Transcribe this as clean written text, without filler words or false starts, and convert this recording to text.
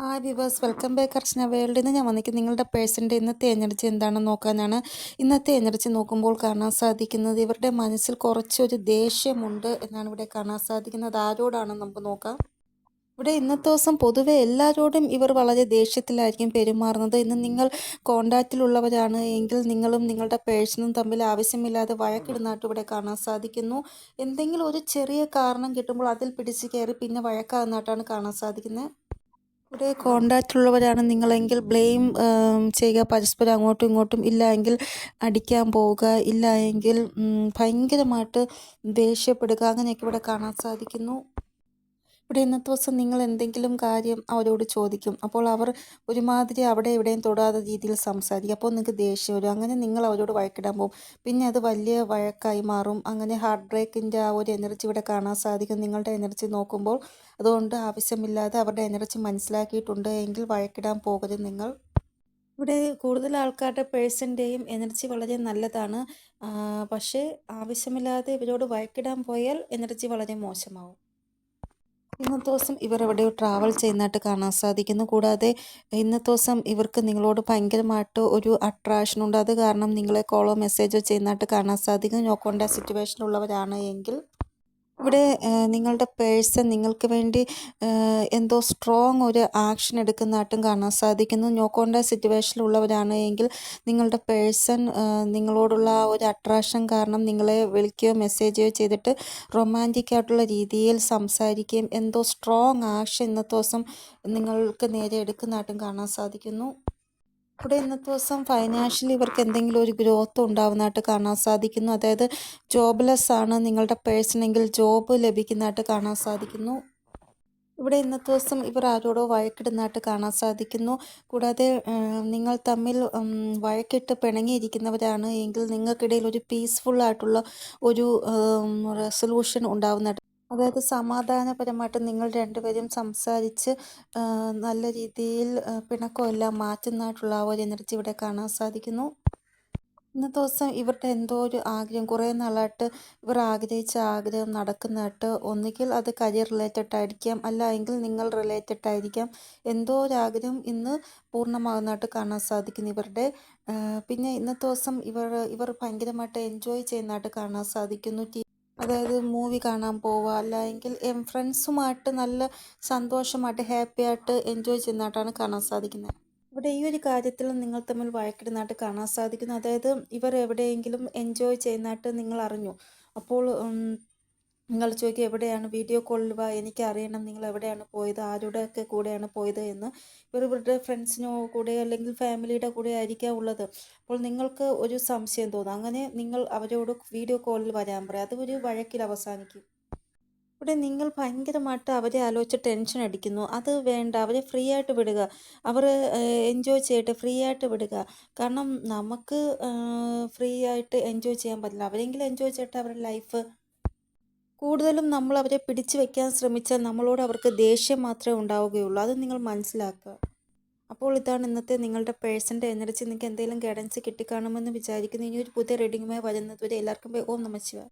Hi viewers, welcome back അർച്ചന വേൾഡിൽ നിന്ന് ഞാൻ വന്നിരിക്കുന്നത് നിങ്ങളുടെ പേഴ്സൻ്റെ ഇന്നത്തെ എനർജി എന്താണെന്ന് നോക്കാനാണ്. ഇന്നത്തെ എനർജി നോക്കുമ്പോൾ കാണാൻ സാധിക്കുന്നത് ഇവരുടെ മനസ്സിൽ കുറച്ചൊരു ദേഷ്യമുണ്ട് എന്നാണ് ഇവിടെ കാണാൻ സാധിക്കുന്നത്. ആരോടാണെന്ന് നമുക്ക് നോക്കാം. ഇവിടെ ഇന്നത്തെ ദിവസം പൊതുവെ എല്ലാവരോടും ഇവർ വളരെ ദേഷ്യത്തിലായിരിക്കും പെരുമാറുന്നത്. ഇന്ന് നിങ്ങൾ കോണ്ടാക്റ്റിലുള്ളവരാണ് എങ്കിൽ നിങ്ങളും നിങ്ങളുടെ പേഴ്സണും തമ്മിൽ ആവശ്യമില്ലാതെ വഴക്കിടുന്നതായിട്ട് ഇവിടെ കാണാൻ സാധിക്കുന്നു. എന്തെങ്കിലും ഒരു ചെറിയ കാരണം കിട്ടുമ്പോൾ അതിൽ പിടിച്ച് കയറി പിന്നെ വഴക്കാകുന്നതായിട്ടാണ് കാണാൻ സാധിക്കുന്നത്. ഇവിടെ കോണ്ടാക്റ്റുള്ളവരാണ് നിങ്ങളെങ്കിൽ ബ്ലെയിം ചെയ്യുക പരസ്പരം അങ്ങോട്ടും ഇങ്ങോട്ടും. ഇല്ല എങ്കിൽ അടിക്കാൻ പോവുക, ഇല്ല എങ്കിൽ ഭയങ്കരമായിട്ട് ദേഷ്യപ്പെടുക, അങ്ങനെയൊക്കെ ഇവിടെ കാണാൻ സാധിക്കുന്നു. ഇവിടെ ഇന്നത്തെ ദിവസം നിങ്ങൾ എന്തെങ്കിലും കാര്യം അവരോട് ചോദിക്കും. അപ്പോൾ അവർ ഒരുമാതിരി അവിടെ ഇവിടെയും തൊടാത്ത രീതിയിൽ സംസാരിക്കും. അപ്പോൾ നിങ്ങൾക്ക് ദേഷ്യം വരും. അങ്ങനെ നിങ്ങൾ അവരോട് വഴക്കിടാൻ പോകും. പിന്നെ അത് വലിയ വഴക്കായി മാറും. അങ്ങനെ ഹാർട്ട് ബ്രേക്കിൻ്റെ ആ ഒരു എനർജി ഇവിടെ കാണാൻ സാധിക്കും നിങ്ങളുടെ എനർജി നോക്കുമ്പോൾ. അതുകൊണ്ട് ആവശ്യമില്ലാതെ അവരുടെ എനർജി മനസ്സിലാക്കിയിട്ടുണ്ട് എങ്കിൽ വഴക്കിടാൻ പോകരുത് നിങ്ങൾ. ഇവിടെ കൂടുതൽ ആൾക്കാരുടെ പേഴ്സൻ്റെയും എനർജി വളരെ നല്ലതാണ്. പക്ഷേ ആവശ്യമില്ലാതെ ഇവരോട് വഴക്കിടാൻ പോയാൽ എനർജി വളരെ മോശമാവും. ഇന്നത്തെ ദിവസം ഇവർ എവിടെയോ ട്രാവൽ ചെയ്യുന്നതായിട്ട് കാണാൻ സാധിക്കുന്നു. കൂടാതെ ഇന്നത്തെ ദിവസം ഇവർക്ക് നിങ്ങളോട് ഭയങ്കരമായിട്ട് ഒരു അട്രാക്ഷൻ ഉണ്ട്. അത് കാരണം നിങ്ങളെ കോളോ മെസ്സേജോ ചെയ്യുന്നതായിട്ട് കാണാൻ സാധിക്കും. നോ കോൺടാക്ട് സിറ്റുവേഷനുള്ളവരാണ് എങ്കിൽ ഇവിടെ നിങ്ങളുടെ പേഴ്സൺ നിങ്ങൾക്ക് വേണ്ടി എന്തോ സ്ട്രോങ് ഒരു ആക്ഷൻ എടുക്കുന്നതായിട്ടും കാണാൻ സാധിക്കുന്നു. നോ കോൺടാക്ട് സിറ്റുവേഷനിലുള്ളവരാണ് എങ്കിൽ നിങ്ങളുടെ പേഴ്സൺ നിങ്ങളോടുള്ള ആ ഒരു അട്രാക്ഷൻ കാരണം നിങ്ങളെ വിളിക്കുകയോ മെസ്സേജോ ചെയ്തിട്ട് റൊമാൻറ്റിക് ആയിട്ടുള്ള രീതിയിൽ സംസാരിക്കുകയും എന്തോ സ്ട്രോങ് ആക്ഷൻ ഇന്നത്തെ ദിവസം നിങ്ങൾക്ക് നേരെ എടുക്കുന്നതായിട്ടും കാണാൻ സാധിക്കുന്നു. ഇവിടെ ഇന്നത്തെ ദിവസം ഫൈനാൻഷ്യലി ഇവർക്ക് എന്തെങ്കിലും ഒരു ഗ്രോത്ത് ഉണ്ടാവുന്നതായിട്ട് കാണാൻ സാധിക്കുന്നു. അതായത് ജോബ്ലെസ് ആണ് നിങ്ങളുടെ പേഴ്സണെങ്കിൽ ജോബ് ലഭിക്കുന്നതായിട്ട് കാണാൻ സാധിക്കുന്നു. ഇവിടെ ഇന്നത്തെ ദിവസം ഇവർ ആരോടോ വഴക്കിടുന്നതായിട്ട് കാണാൻ സാധിക്കുന്നു. കൂടാതെ നിങ്ങൾ തമ്മിൽ വഴക്കിട്ട് പിണങ്ങിയിരിക്കുന്നവരാണ് എങ്കിൽ നിങ്ങൾക്കിടയിൽ ഒരു പീസ്ഫുൾ ആയിട്ടുള്ള ഒരു റെസൊല്യൂഷൻ ഉണ്ടാവുന്നതായിട്ട്, അതായത് സമാധാനപരമായിട്ട് നിങ്ങൾ രണ്ടുപേരും സംസാരിച്ച് നല്ല രീതിയിൽ പിണക്കമെല്ലാം മാറ്റുന്നതായിട്ടുള്ള ആ ഒരു എനർജി ഇവിടെ കാണാൻ സാധിക്കുന്നു. ഇന്നത്തെ ദിവസം ഇവരുടെ എന്തോ ഒരു ആഗ്രഹം കുറേ നാളായിട്ട് ഇവർ ആഗ്രഹിച്ച ആഗ്രഹം നടക്കുന്നതായിട്ട്, ഒന്നുകിൽ അത് കരിയർ റിലേറ്റഡ് ആയിരിക്കാം, അല്ല എങ്കിൽ നിങ്ങൾ റിലേറ്റഡ് ആയിരിക്കാം. എന്തോ ഒരു ആഗ്രഹം ഇന്ന് പൂർണ്ണമാകുന്നതായിട്ട് കാണാൻ സാധിക്കുന്നു ഇവരുടെ. പിന്നെ ഇന്നത്തെ ദിവസം ഇവർ ഭയങ്കരമായിട്ട് എൻജോയ് ചെയ്യുന്നതായിട്ട് കാണാൻ സാധിക്കുന്നു. അതായത് മൂവി കാണാൻ പോവുക, അല്ലെങ്കിൽ ഫ്രണ്ട്സുമായിട്ട് നല്ല സന്തോഷമായിട്ട് ഹാപ്പി ആയിട്ട് എൻജോയ് ചെയ്യുന്നതായിട്ടാണ് കാണാൻ സാധിക്കുന്നത്. ഇവിടെ ഈ ഒരു കാര്യത്തിൽ നിങ്ങൾ തമ്മിൽ വഴക്കിടുന്നതായിട്ട് കാണാൻ സാധിക്കുന്നു. അതായത് ഇവർ എവിടെയെങ്കിലും എൻജോയ് ചെയ്യുന്നതായിട്ട് നിങ്ങൾ അറിഞ്ഞു. അപ്പോൾ നിങ്ങൾ ചോദിക്കുക എവിടെയാണ്, വീഡിയോ കോളിൽ വാ, എനിക്ക് അറിയണം നിങ്ങൾ എവിടെയാണ് പോയത്, ആരുടെയൊക്കെ കൂടെയാണ് പോയത് എന്ന്. ഇവരുടെ ഫ്രണ്ട്സിനോ കൂടെ അല്ലെങ്കിൽ ഫാമിലിയുടെ കൂടെ ആയിരിക്കാം ഉള്ളത്. അപ്പോൾ നിങ്ങൾക്ക് ഒരു സംശയം തോന്നും. അങ്ങനെ നിങ്ങൾ അവരോട് വീഡിയോ കോളിൽ വരാൻ പറയും. അത് ഒരു വഴക്കിൽ അവസാനിക്കും. ഇവിടെ നിങ്ങൾ ഭയങ്കരമായിട്ട് അവരെ ആലോചിച്ച് ടെൻഷൻ അടിക്കുന്നു. അത് വേണ്ട, അവരെ ഫ്രീ ആയിട്ട് വിടുക. അവർ എൻജോയ് ചെയ്യട്ടെ, ഫ്രീ ആയിട്ട് വിടുക. കാരണം നമുക്ക് ഫ്രീ ആയിട്ട് എൻജോയ് ചെയ്യാൻ പറ്റില്ല. അവരെങ്കിലും എൻജോയ് ചെയ്യട്ടെ അവരുടെ ലൈഫ്. കൂടുതലും നമ്മൾ അവരെ പിടിച്ചു വെക്കാൻ ശ്രമിച്ചാൽ നമ്മളോട് അവർക്ക് ദേഷ്യം മാത്രമേ ഉണ്ടാവുകയുള്ളൂ. അത് നിങ്ങൾ മനസ്സിലാക്കുക. അപ്പോൾ ഇതാണ് ഇന്നത്തെ നിങ്ങളുടെ പേഴ്സൻ്റെ എനർജി. നിങ്ങൾക്ക് എന്തെങ്കിലും ഗൈഡൻസ് കിട്ടിക്കാണുമെന്ന് വിചാരിക്കുന്നു. ഇനി ഒരു പുതിയ റീഡിങ്ങുമായി വരുന്നത് വരെ എല്ലാവർക്കും ഓം നമഃ ശിവായ.